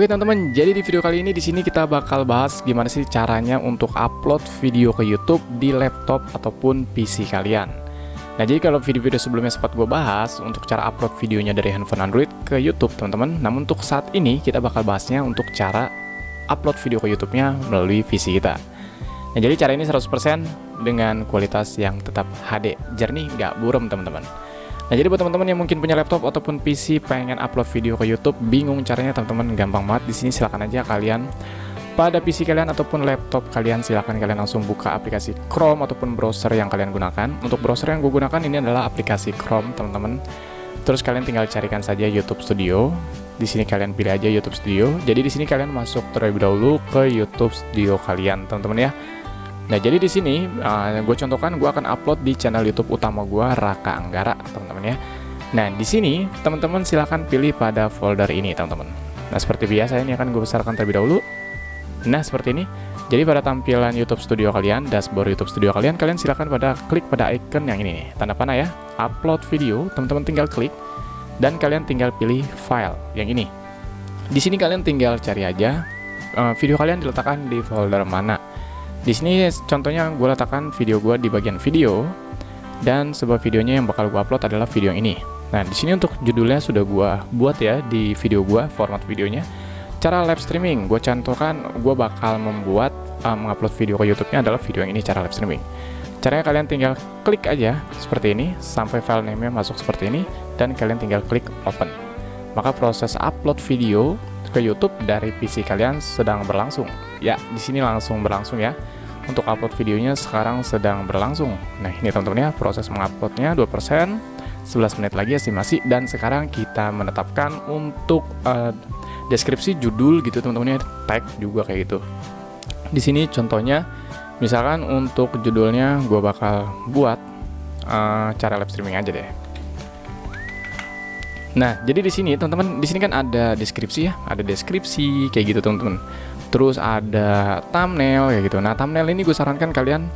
Oke teman-teman, jadi di video kali ini di sini kita bakal bahas gimana sih caranya untuk upload video ke YouTube di laptop ataupun PC kalian. Nah, jadi kalau video-video sebelumnya sempat gue bahas untuk cara upload videonya dari handphone Android ke YouTube, teman-teman. Namun untuk saat ini kita bakal bahasnya untuk cara upload video ke YouTube-nya melalui PC kita. Nah, jadi cara ini 100% dengan kualitas yang tetap HD, jernih, nggak buram, teman-teman. Nah, jadi buat teman-teman yang mungkin punya laptop ataupun PC pengen upload video ke YouTube, bingung caranya, teman-teman, gampang banget. Di sini silakan aja kalian pada PC kalian ataupun laptop kalian, silakan kalian langsung buka aplikasi Chrome ataupun browser yang kalian gunakan. Untuk browser yang gue gunakan ini adalah aplikasi Chrome, teman-teman. Terus kalian tinggal carikan saja YouTube Studio. Di sini kalian pilih aja YouTube Studio. Jadi di sini kalian masuk terlebih dahulu ke YouTube Studio kalian, teman-teman ya. Nah, jadi di sini gue contohkan, gue akan upload di channel YouTube utama gue, Raka Anggara, teman-teman ya. Nah, di sini teman-teman silahkan pilih pada folder ini, teman-teman. Nah, seperti biasa ini akan gue besarkan terlebih dahulu. Nah, seperti ini. Jadi pada tampilan YouTube Studio kalian, dashboard YouTube Studio kalian, kalian silahkan klik pada icon yang ini nih, tanda panah ya, upload video. Teman-teman tinggal klik dan kalian tinggal pilih file yang ini. Di sini kalian tinggal cari aja video kalian diletakkan di folder mana. Di sini contohnya gue letakkan video gue di bagian video, dan sebuah videonya yang bakal gue upload adalah video yang ini. Nah, di sini untuk judulnya sudah gue buat ya di video gue, format videonya. Cara live streaming gue contohkan, gue bakal membuat mengupload video ke YouTube-nya adalah video yang ini, cara live streaming. Caranya kalian tinggal klik aja seperti ini sampai file name-nya masuk seperti ini, dan kalian tinggal klik open. Maka proses upload video ke YouTube dari PC kalian sedang berlangsung. Ya, di sini langsung berlangsung ya. Untuk upload videonya sekarang sedang berlangsung. Nah, ini teman-teman ya, proses menguploadnya 2%, 11 menit lagi estimasi, dan sekarang kita menetapkan untuk deskripsi judul gitu, teman-teman ya, tag juga kayak gitu. Di sini contohnya, misalkan untuk judulnya gue bakal buat cara live streaming aja deh. Nah, jadi di sini teman-teman, di sini kan ada deskripsi ya, ada deskripsi kayak gitu, teman-teman. Terus ada thumbnail kayak gitu. Nah, thumbnail ini gue sarankan kalian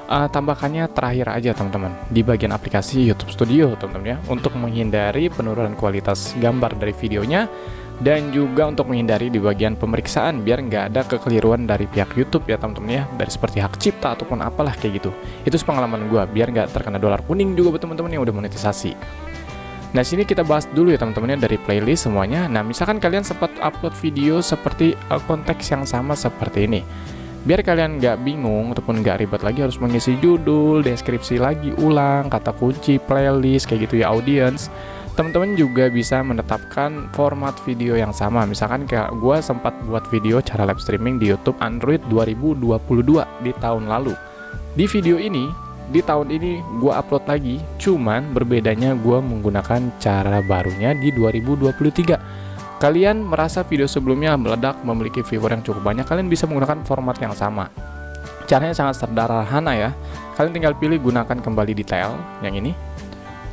tambahkannya terakhir aja, teman-teman, di bagian aplikasi YouTube Studio, teman-teman ya, untuk menghindari penurunan kualitas gambar dari videonya, dan juga untuk menghindari di bagian pemeriksaan biar nggak ada kekeliruan dari pihak YouTube ya, teman-teman ya, dari seperti hak cipta ataupun apalah kayak gitu. Itu pengalaman gue, biar nggak terkena dolar kuning juga buat teman-teman yang udah monetisasi. Nah, sini kita bahas dulu ya, teman-teman ya, dari playlist semuanya. Nah, misalkan kalian sempat upload video seperti konteks yang sama seperti ini, biar kalian nggak bingung ataupun nggak ribet lagi harus mengisi judul, deskripsi lagi ulang, kata kunci, playlist kayak gitu ya, audience. Teman-teman juga bisa menetapkan format video yang sama. Misalkan kayak gue sempat buat video cara live streaming di YouTube Android 2022 di tahun lalu. Di video ini, di tahun ini gue upload lagi, cuman berbedanya gue menggunakan cara barunya di 2023. Kalian merasa video sebelumnya meledak, memiliki viewer yang cukup banyak, kalian bisa menggunakan format yang sama. Caranya sangat sederhana ya. Kalian tinggal pilih gunakan kembali detail yang ini.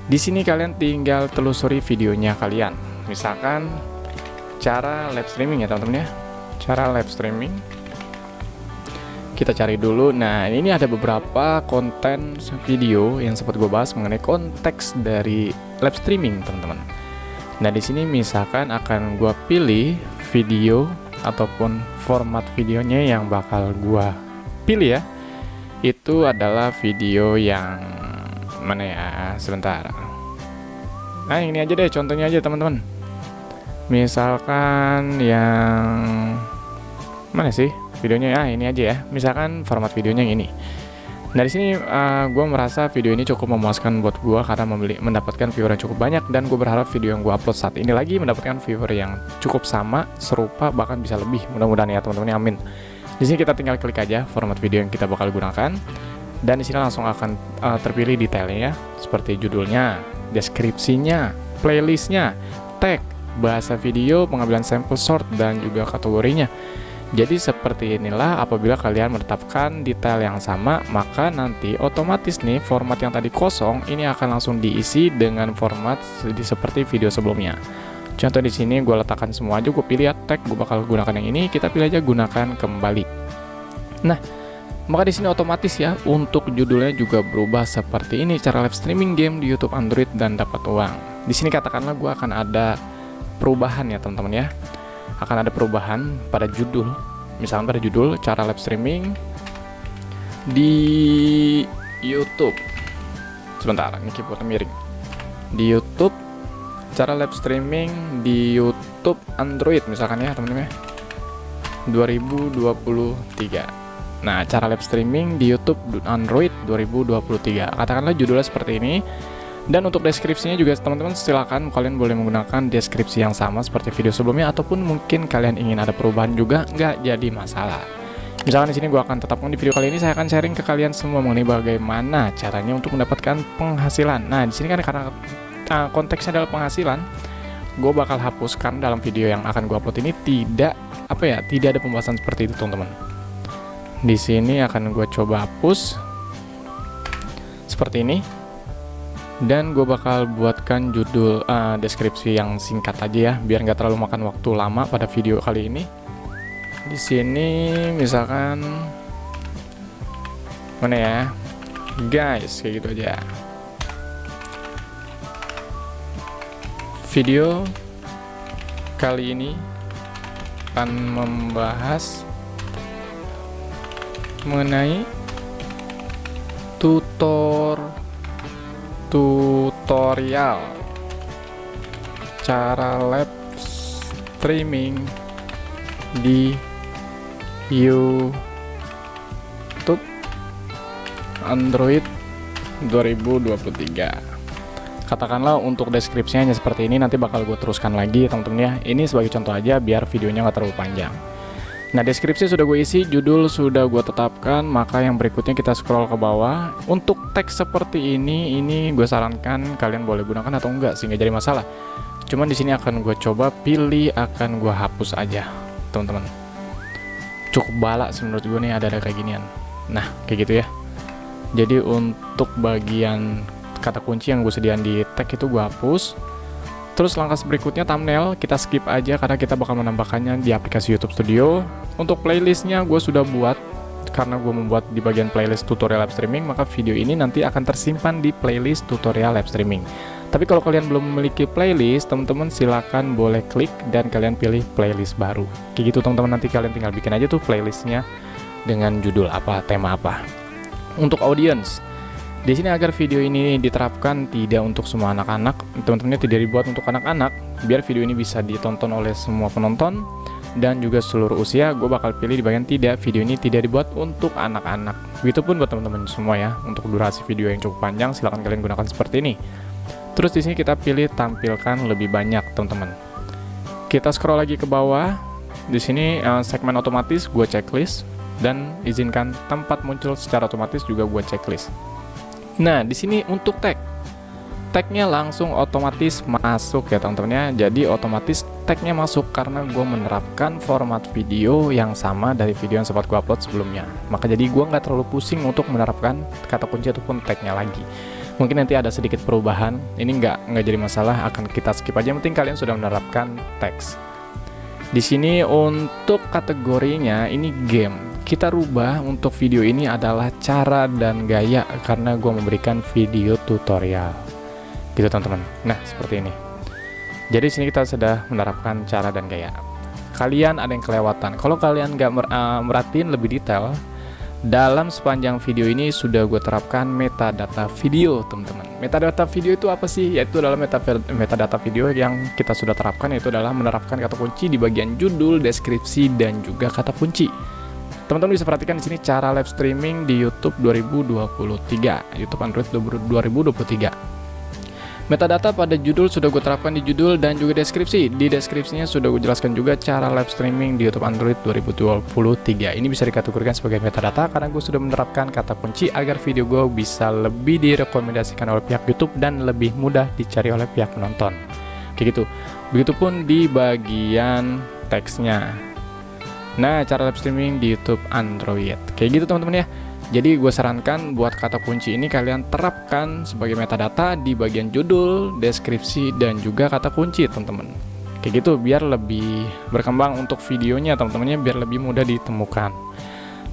Di sini kalian tinggal telusuri videonya kalian. Misalkan cara live streaming ya, teman-teman ya. Cara live streaming. Kita cari dulu. Nah, ini ada beberapa konten video yang sempat gue bahas mengenai konteks dari live streaming, teman-teman. Nah, di sini misalkan akan gue pilih video ataupun format videonya yang bakal gue pilih ya. Itu adalah video yang mana ya? Sebentar. Nah, ini aja deh contohnya aja, teman-teman. Misalkan yang mana sih? Videonya ini aja ya. Misalkan format videonya yang ini. Nah, di sini gue merasa video ini cukup memuaskan buat gue karena mendapatkan viewer yang cukup banyak, dan gue berharap video yang gue upload saat ini lagi mendapatkan viewer yang cukup sama, serupa, bahkan bisa lebih. Mudah-mudahan ya, teman-teman, amin. Di sini kita tinggal klik aja format video yang kita bakal gunakan, dan di sini langsung akan terpilih detailnya ya, seperti judulnya, deskripsinya, playlistnya, tag, bahasa video, pengambilan sampel short, dan juga kategorinya. Jadi seperti inilah, apabila kalian menetapkan detail yang sama, maka nanti otomatis nih format yang tadi kosong ini akan langsung diisi dengan format seperti video sebelumnya. Contoh di sini gue letakkan semua aja, gue pilih ya tag, gue bakal gunakan yang ini, kita pilih aja gunakan kembali. Nah, maka di sini otomatis ya untuk judulnya juga berubah seperti ini, cara live streaming game di YouTube Android dan dapat uang. Di sini katakanlah gue akan ada perubahan ya, teman-teman ya. akan ada perubahan pada judul. Misalkan pada judul cara live streaming di YouTube. Sebentar, ini keyboardnya miring. Di YouTube, cara live streaming di YouTube Android misalkan ya teman-teman, 2023. Nah, cara live streaming di YouTube Android 2023. Katakanlah judulnya seperti ini. Dan untuk deskripsinya juga teman-teman silakan kalian boleh menggunakan deskripsi yang sama seperti video sebelumnya, ataupun mungkin kalian ingin ada perubahan juga, nggak jadi masalah. Misalkan di sini gue akan tetapkan di video kali ini saya akan sharing ke kalian semua mengenai bagaimana caranya untuk mendapatkan penghasilan. Nah, di sini kan karena konteksnya adalah penghasilan, gue bakal hapuskan dalam video yang akan gue upload ini tidak ada pembahasan seperti itu teman-teman. Di sini akan gue coba hapus seperti ini, dan gue bakal buatkan judul deskripsi yang singkat aja ya, biar nggak terlalu makan waktu lama pada video kali ini. Di sini misalkan mana ya guys, kayak gitu aja. Video kali ini akan membahas mengenai tutorial cara live streaming di YouTube Android 2023. Katakanlah untuk deskripsinya hanya seperti ini, nanti bakal gue teruskan lagi teman-teman ya. Ini sebagai contoh aja biar videonya nggak terlalu panjang. Nah, deskripsi sudah gue isi, judul sudah gue tetapkan, maka yang berikutnya kita scroll ke bawah. Untuk teks seperti ini gue sarankan kalian boleh gunakan atau enggak sih, nggak jadi masalah. Cuman di sini akan gue coba pilih, akan gue hapus aja teman-teman. Cukup balak sih menurut gue nih ada kayak ginian. Nah, kayak gitu ya. Jadi untuk bagian kata kunci yang gue sediain di tag itu gue hapus. Terus langkah berikutnya thumbnail kita skip aja karena kita bakal menambahkannya di aplikasi YouTube Studio. Untuk playlistnya gue sudah buat, karena gue membuat di bagian playlist tutorial live streaming, maka video ini nanti akan tersimpan di playlist tutorial live streaming. Tapi kalau kalian belum memiliki playlist, teman-teman silakan boleh klik dan kalian pilih playlist baru. Kayak gitu teman-teman, nanti kalian tinggal bikin aja tuh playlistnya dengan judul apa, tema apa. Untuk audience, di sini agar video ini diterapkan tidak untuk semua anak-anak, teman-temannya tidak dibuat untuk anak-anak, biar video ini bisa ditonton oleh semua penonton dan juga seluruh usia. Gue bakal pilih di bagian tidak, video ini tidak dibuat untuk anak-anak. Begitupun buat teman-teman semua ya. Untuk durasi video yang cukup panjang, silahkan kalian gunakan seperti ini. Terus di sini kita pilih tampilkan lebih banyak teman-teman. Kita scroll lagi ke bawah. Di sini segmen otomatis gue checklist, dan izinkan tempat muncul secara otomatis juga gue checklist. Nah, di sini untuk tagnya langsung otomatis masuk ya teman-teman ya. Jadi otomatis tagnya masuk karena gue menerapkan format video yang sama dari video yang sempat gue upload sebelumnya. Maka jadi gue nggak terlalu pusing untuk menerapkan kata kunci ataupun tagnya lagi. Mungkin nanti ada sedikit perubahan, ini nggak jadi masalah, akan kita skip aja. Yang penting kalian sudah menerapkan teks. Di sini untuk kategorinya ini game. Kita rubah untuk video ini adalah cara dan gaya karena gue memberikan video tutorial. Gitu teman-teman. Nah, seperti ini. Jadi di sini kita sudah menerapkan cara dan gaya. Kalian ada yang kelewatan. Kalau kalian nggak merhatiin lebih detail, dalam sepanjang video ini sudah gue terapkan metadata video teman-teman. Metadata video itu apa sih? Yaitu adalah metadata video yang kita sudah terapkan, yaitu adalah menerapkan kata kunci di bagian judul, deskripsi, dan juga kata kunci. Teman-teman bisa perhatikan di sini cara live streaming di YouTube 2023, YouTube Android 2023. Metadata pada judul sudah gue terapkan di judul dan juga deskripsi. Di deskripsinya sudah gue jelaskan juga cara live streaming di YouTube Android 2023. Ini bisa dikategorikan sebagai metadata karena gue sudah menerapkan kata kunci agar video gue bisa lebih direkomendasikan oleh pihak YouTube dan lebih mudah dicari oleh pihak penonton. Kayak gitu. Begitupun di bagian teksnya. Nah, cara live streaming di YouTube Android. Kayak gitu teman-teman ya. Jadi gue sarankan buat kata kunci ini kalian terapkan sebagai metadata di bagian judul, deskripsi, dan juga kata kunci teman-teman. Kayak gitu biar lebih berkembang untuk videonya teman-temannya, biar lebih mudah ditemukan.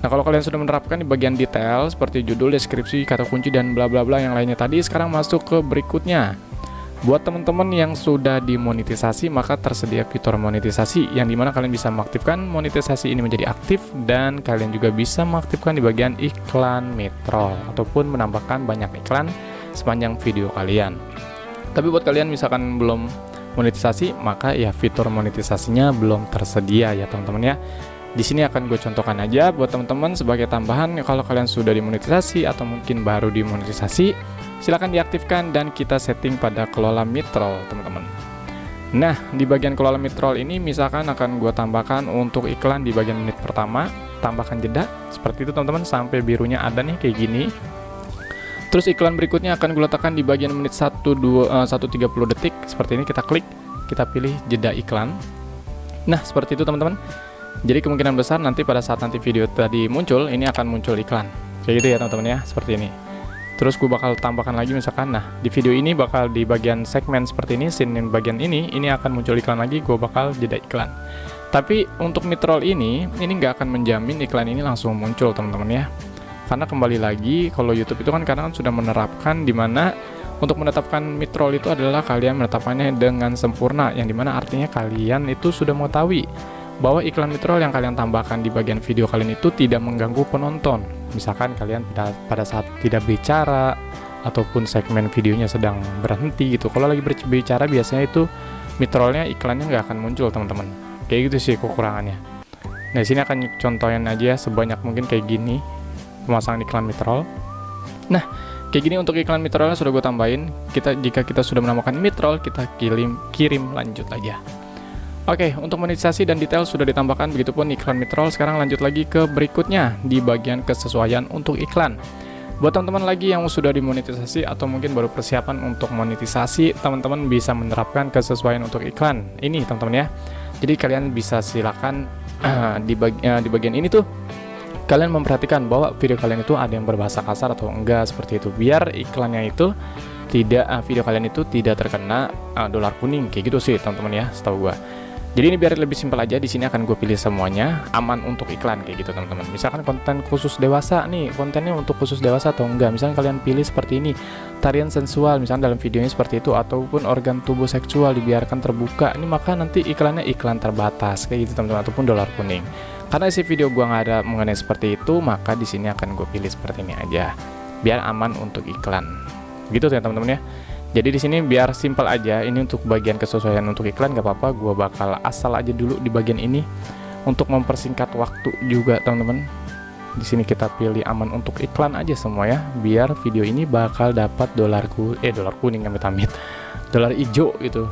Nah, kalau kalian sudah menerapkan di bagian detail seperti judul, deskripsi, kata kunci, dan bla bla bla yang lainnya tadi, sekarang masuk ke berikutnya. Buat teman-teman yang sudah dimonetisasi, maka tersedia fitur monetisasi yang dimana kalian bisa mengaktifkan monetisasi ini menjadi aktif, dan kalian juga bisa mengaktifkan di bagian iklan mitrol ataupun menambahkan banyak iklan sepanjang video kalian. Tapi buat kalian misalkan belum monetisasi, maka ya fitur monetisasinya belum tersedia ya teman-teman ya. Di sini akan gue contohkan aja buat teman-teman sebagai tambahan. Kalau kalian sudah dimonetisasi atau mungkin baru dimonetisasi, silahkan diaktifkan dan kita setting pada kelola mitrol teman-teman. Nah, di bagian kelola mitrol ini misalkan akan gue tambahkan untuk iklan di bagian menit pertama, tambahkan jeda seperti itu teman-teman, sampai birunya ada nih kayak gini. Terus iklan berikutnya akan gue letakkan di bagian menit 130 detik seperti ini, kita klik, kita pilih jeda iklan. Nah, seperti itu teman-teman. Jadi kemungkinan besar nanti pada saat nanti video tadi muncul, ini akan muncul iklan kayak gitu ya teman-teman ya, seperti ini. Terus gue bakal tambahkan lagi misalkan, nah di video ini bakal di bagian segmen seperti ini, scene bagian ini akan muncul iklan lagi, gue bakal jeda iklan. Tapi untuk mitrol ini nggak akan menjamin iklan ini langsung muncul teman-teman ya. Karena kembali lagi, kalau YouTube itu kan kadang sudah menerapkan dimana untuk menetapkan mitrol itu adalah kalian menetapkannya dengan sempurna, yang dimana artinya kalian itu sudah mengetahui bahwa iklan mitrol yang kalian tambahkan di bagian video kalian itu tidak mengganggu penonton. Misalkan kalian pada saat tidak bicara ataupun segmen videonya sedang berhenti gitu, kalau lagi berbicara biasanya itu mitrolnya, iklannya nggak akan muncul teman-teman. Kayak gitu sih kekurangannya. Nah, di sini akan contohin aja sebanyak mungkin kayak gini pemasangan iklan mitrol. Nah, kayak gini untuk iklan mitrolnya sudah gue tambahin. Jika kita sudah menambahkan mitrol, kita kirim lanjut aja. Oke, untuk monetisasi dan detail sudah ditambahkan, begitupun iklan mitrol. Sekarang lanjut lagi ke berikutnya di bagian kesesuaian untuk iklan. Buat teman-teman lagi yang sudah dimonetisasi atau mungkin baru persiapan untuk monetisasi, teman-teman bisa menerapkan kesesuaian untuk iklan ini teman-teman ya. Jadi kalian bisa silakan di bagian ini tuh kalian memperhatikan bahwa video kalian itu ada yang berbahasa kasar atau enggak, seperti itu, biar iklannya itu video kalian itu tidak terkena dolar kuning kayak gitu sih teman-teman ya, setahu gua. Jadi ini biar lebih simpel aja, di sini akan gue pilih semuanya aman untuk iklan kayak gitu teman-teman. Misalkan konten khusus dewasa nih, kontennya untuk khusus dewasa atau enggak, misalkan kalian pilih seperti ini, tarian sensual misalkan dalam videonya seperti itu, ataupun organ tubuh seksual dibiarkan terbuka, ini maka nanti iklannya iklan terbatas kayak gitu teman-teman, ataupun dolar kuning. Karena isi video gua nggak ada mengenai seperti itu, maka di sini akan gue pilih seperti ini aja, biar aman untuk iklan gitu ya teman-teman ya. Jadi di sini biar simpel aja, ini untuk bagian kesesuaian untuk iklan gak apa-apa, gue bakal asal aja dulu di bagian ini untuk mempersingkat waktu juga teman-teman. Di sini kita pilih aman untuk iklan aja semua ya, biar video ini bakal dapat dolar kuning amit-amit, dolar hijau gitu,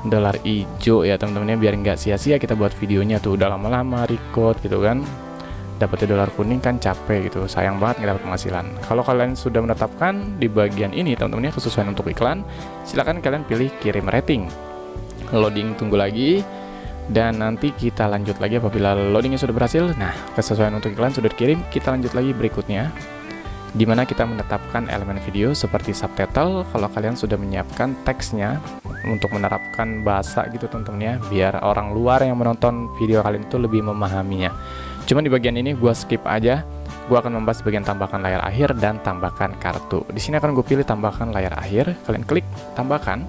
dolar hijau ya teman-teman ya, biar nggak sia-sia kita buat videonya tuh udah lama-lama record gitu kan. Dapatnya dolar kuning kan capek gitu, sayang banget nggak dapat penghasilan. Kalau kalian sudah menetapkan di bagian ini teman-teman ya, kesesuaian untuk iklan, silakan kalian pilih kirim rating. Loading tunggu lagi, dan nanti kita lanjut lagi apabila loadingnya sudah berhasil. Nah, kesesuaian untuk iklan sudah dikirim, kita lanjut lagi berikutnya, dimana kita menetapkan elemen video seperti subtitle. Kalau kalian sudah menyiapkan teksnya untuk menerapkan bahasa gitu teman-teman ya, biar orang luar yang menonton video kalian itu lebih memahaminya. Cuman di bagian ini gue skip aja, gue akan membahas bagian tambahkan layar akhir dan tambahkan kartu. Di sini akan gue pilih tambahkan layar akhir, kalian klik tambahkan.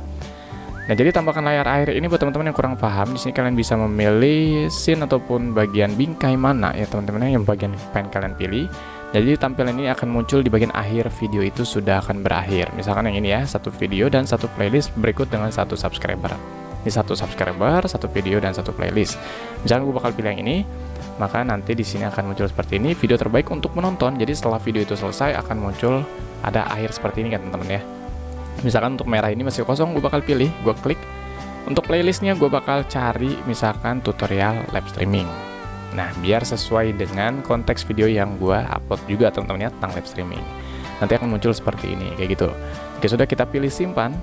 Nah, jadi tambahkan layar akhir ini buat teman-teman yang kurang paham, di sini kalian bisa memilih scene ataupun bagian bingkai mana ya teman-teman yang bagian pengen kalian pilih. Jadi tampilan ini akan muncul di bagian akhir video itu sudah akan berakhir. Misalkan yang ini ya, satu video dan satu playlist berikut dengan satu subscriber. Ini satu subscriber, satu video dan satu playlist. Misalkan gue bakal pilih yang ini, maka nanti di sini akan muncul seperti ini, video terbaik untuk menonton. Jadi setelah video itu selesai akan muncul ada akhir seperti ini kan teman-teman ya. Misalkan untuk merah ini masih kosong, gue bakal pilih, gue klik. Untuk playlistnya gue bakal cari misalkan tutorial live streaming. Nah, biar sesuai dengan konteks video yang gue upload juga teman-teman ya tentang live streaming. Nanti akan muncul seperti ini kayak gitu. Oke, sudah kita pilih simpan.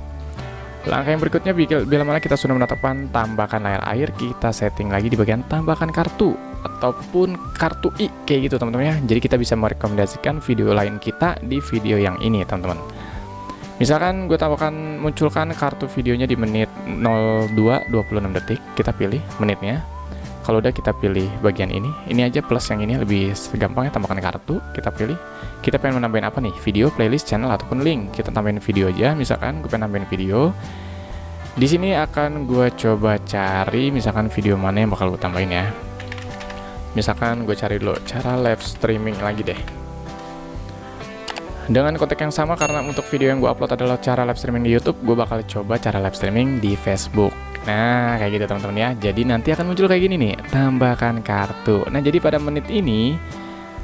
Langkah yang berikutnya, bila mana kita sudah menetapkan tambahkan layar akhir, kita setting lagi di bagian tambahkan kartu ataupun kartu I kayak gitu teman-teman ya. Jadi kita bisa merekomendasikan video lain kita di video yang ini teman-teman. Misalkan gue munculkan kartu videonya di menit 02.26 detik, kita pilih menitnya. Kalau udah kita pilih bagian ini aja plus yang ini lebih gampang ya, tambahkan kartu, kita pilih. Kita pengen menambahin apa nih? Video, playlist, channel, ataupun link. Kita tambahin video aja, misalkan gue pengen nambahin video. Di sini akan gue coba cari misalkan video mana yang bakal gue tambahin ya. Misalkan gue cari dulu cara live streaming lagi deh. Dengan konteks yang sama, karena untuk video yang gue upload adalah cara live streaming di YouTube, gue bakal coba cara live streaming di Facebook. Nah, kayak gitu teman-teman ya. Jadi nanti akan muncul kayak gini nih, tambahkan kartu. Nah, jadi pada menit ini,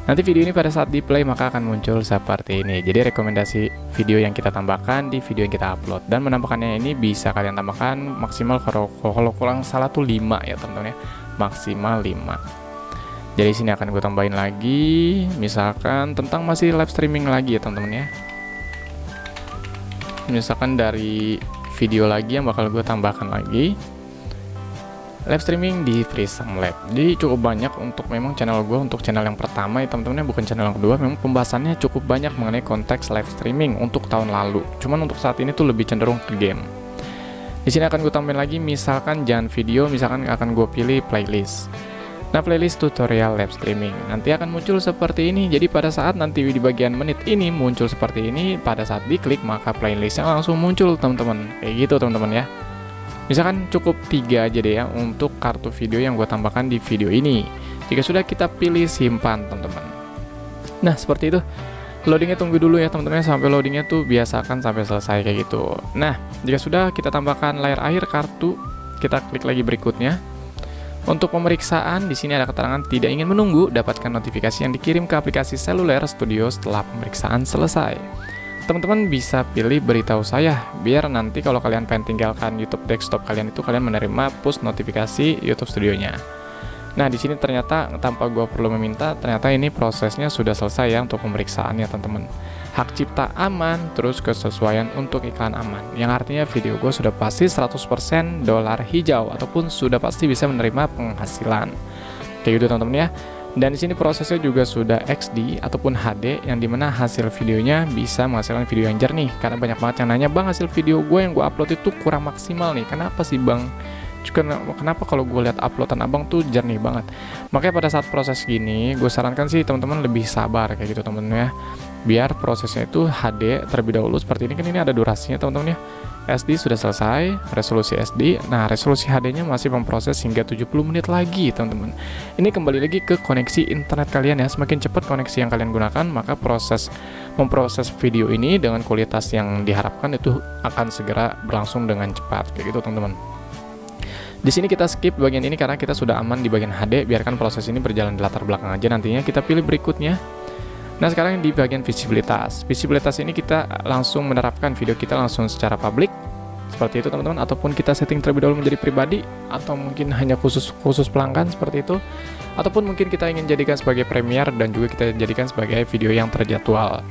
nanti video ini pada saat di play maka akan muncul seperti ini. Jadi rekomendasi video yang kita tambahkan di video yang kita upload. Dan menambahkannya ini bisa kalian tambahkan maksimal kalau kurang salah tuh 5 ya teman-teman ya. Maksimal 5. Jadi sini akan gue tambahin lagi, misalkan tentang masih live streaming lagi ya teman-teman ya. Misalkan dari video lagi yang bakal gue tambahkan lagi, live streaming di Prism Lab. Jadi cukup banyak untuk memang channel gue, untuk channel yang pertama ya teman-teman ya, bukan channel yang kedua. Memang pembahasannya cukup banyak mengenai konteks live streaming untuk tahun lalu. Cuman untuk saat ini tuh lebih cenderung ke game. Di sini akan gue tambahin lagi, misalkan jangan video, misalkan akan gue pilih playlist. Nah, playlist tutorial live streaming nanti akan muncul seperti ini. Jadi pada saat nanti di bagian menit ini muncul seperti ini, pada saat diklik maka playlistnya langsung muncul teman-teman. Kayak gitu teman-teman ya. Misalkan cukup 3 aja deh ya untuk kartu video yang gue tambahkan di video ini. Jika sudah, kita pilih simpan teman-teman. Nah, seperti itu. Loadingnya tunggu dulu ya teman-teman, sampai loadingnya tuh biasakan sampai selesai kayak gitu. Nah, jika sudah, kita tambahkan layar akhir kartu. Kita klik lagi berikutnya. Untuk pemeriksaan, di sini ada keterangan tidak ingin menunggu, dapatkan notifikasi yang dikirim ke aplikasi seluler Studio setelah pemeriksaan selesai. Teman-teman bisa pilih beritahu saya, biar nanti kalau kalian pengen tinggalkan YouTube desktop kalian itu kalian menerima push notifikasi YouTube Studionya. Nah, di sini ternyata tanpa gua perlu meminta, ternyata ini prosesnya sudah selesai ya untuk pemeriksaannya teman-teman. Hak cipta aman, terus kesesuaian untuk iklan aman, yang artinya video gue sudah pasti 100% dolar hijau ataupun sudah pasti bisa menerima penghasilan. Kayak gitu teman-teman ya. Dan di sini prosesnya juga sudah XD ataupun HD, yang dimana hasil videonya bisa menghasilkan video yang jernih. Karena banyak banget yang nanya, bang hasil video gue yang gue upload itu kurang maksimal nih, kenapa sih bang? Kenapa kalau gue lihat uploadan abang tuh jernih banget? Makanya pada saat proses gini, gue sarankan sih teman-teman lebih sabar kayak gitu teman-teman ya. Biar prosesnya itu HD terlebih dahulu seperti ini, kan ini ada durasinya teman-teman ya. SD sudah selesai, resolusi SD. Nah, resolusi HD-nya masih memproses hingga 70 menit lagi teman-teman. Ini kembali lagi ke koneksi internet kalian ya. Semakin cepat koneksi yang kalian gunakan, maka proses memproses video ini dengan kualitas yang diharapkan itu akan segera berlangsung dengan cepat kayak gitu teman-teman. Di sini kita skip bagian ini karena kita sudah aman di bagian HD, biarkan proses ini berjalan di latar belakang aja, nantinya kita pilih berikutnya. Nah, sekarang di bagian visibilitas. Visibilitas ini kita langsung menerapkan video kita langsung secara publik. Seperti itu teman-teman, ataupun kita setting terlebih dahulu menjadi pribadi, atau mungkin hanya khusus pelanggan seperti itu. Ataupun mungkin kita ingin jadikan sebagai premier dan juga kita jadikan sebagai video yang terjadwal.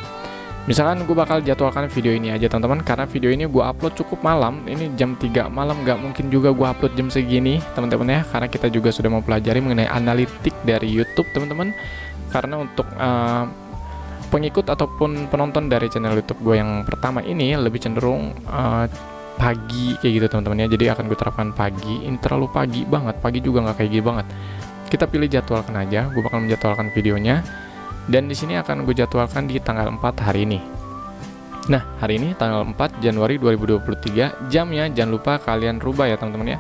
Misalkan gue bakal jadwalkan video ini aja teman-teman, karena video ini gue upload cukup malam, ini jam 3 malam, nggak mungkin juga gue upload jam segini teman-teman ya, karena kita juga sudah mempelajari mengenai analitik dari YouTube teman-teman. Karena untuk pengikut ataupun penonton dari channel YouTube gue yang pertama ini lebih cenderung pagi kayak gitu teman-teman ya, jadi akan gue terapkan pagi. Ini terlalu pagi banget, pagi juga nggak kayak gitu banget. Kita pilih jadwalkan aja, gue bakal menjadwalkan videonya. Dan di sini akan gue jadwalkan di tanggal 4 hari ini. Nah, hari ini tanggal 4 Januari 2023, jamnya jangan lupa kalian rubah ya teman-teman ya.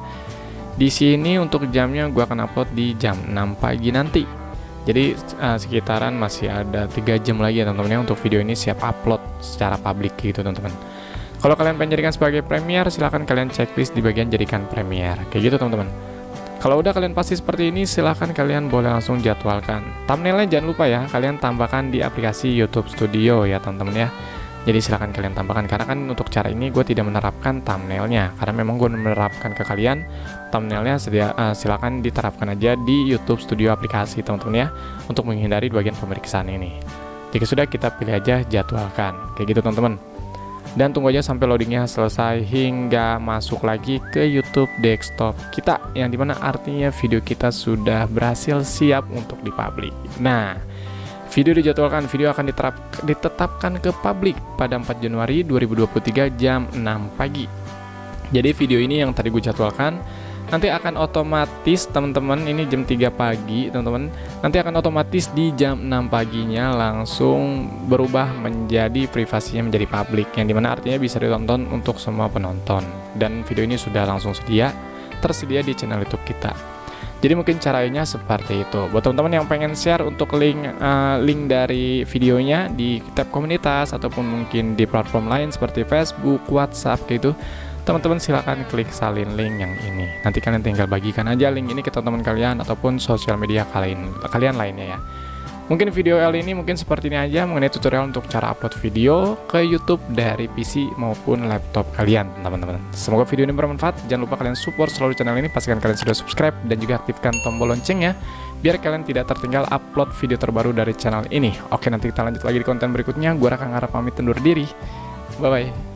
Di sini untuk jamnya gue akan upload di jam 6 pagi nanti. Jadi sekitaran masih ada 3 jam lagi ya teman-teman ya untuk video ini siap upload secara publik gitu teman-teman. Kalau kalian pengen jadikan sebagai premier, silahkan kalian checklist di bagian jadikan premier kayak gitu teman-teman. Kalau udah kalian pasti seperti ini, silahkan kalian boleh langsung jadwalkan. Thumbnailnya jangan lupa ya, kalian tambahkan di aplikasi YouTube Studio ya teman-teman ya. Jadi silahkan kalian tambahkan, karena kan untuk cara ini gue tidak menerapkan thumbnailnya, karena memang gue menerapkan ke kalian thumbnailnya silahkan diterapkan aja di YouTube Studio aplikasi teman-teman ya, untuk menghindari bagian pemeriksaan ini. Jika sudah, kita pilih aja jadwalkan kayak gitu teman-teman. Dan tunggu aja sampai loadingnya selesai hingga masuk lagi ke YouTube desktop kita, yang dimana artinya video kita sudah berhasil siap untuk dipublish. Nah, video dijadwalkan, video akan ditetapkan ke publik pada 4 Januari 2023 jam 6 pagi. Jadi video ini yang tadi gue jadwalkan nanti akan otomatis teman-teman, ini jam 3 pagi teman-teman, nanti akan otomatis di jam 6 paginya langsung berubah menjadi privasinya menjadi publik, yang dimana artinya bisa ditonton untuk semua penonton, dan video ini sudah langsung tersedia di channel YouTube kita. Jadi mungkin caranya seperti itu. Buat teman-teman yang pengen share untuk link dari videonya di tab komunitas ataupun mungkin di platform lain seperti Facebook, WhatsApp gitu, teman-teman silahkan klik salin link yang ini. Nanti kalian tinggal bagikan aja link ini ke teman-teman kalian ataupun sosial media kalian lainnya ya. Mungkin video kali ini mungkin seperti ini aja mengenai tutorial untuk cara upload video ke YouTube dari PC maupun laptop kalian, teman-teman. Semoga video ini bermanfaat. Jangan lupa kalian support selalu channel ini, pastikan kalian sudah subscribe dan juga aktifkan tombol loncengnya biar kalian tidak tertinggal upload video terbaru dari channel ini. Oke, nanti kita lanjut lagi di konten berikutnya. Gua Raka ngarep pamit undur diri. Bye bye.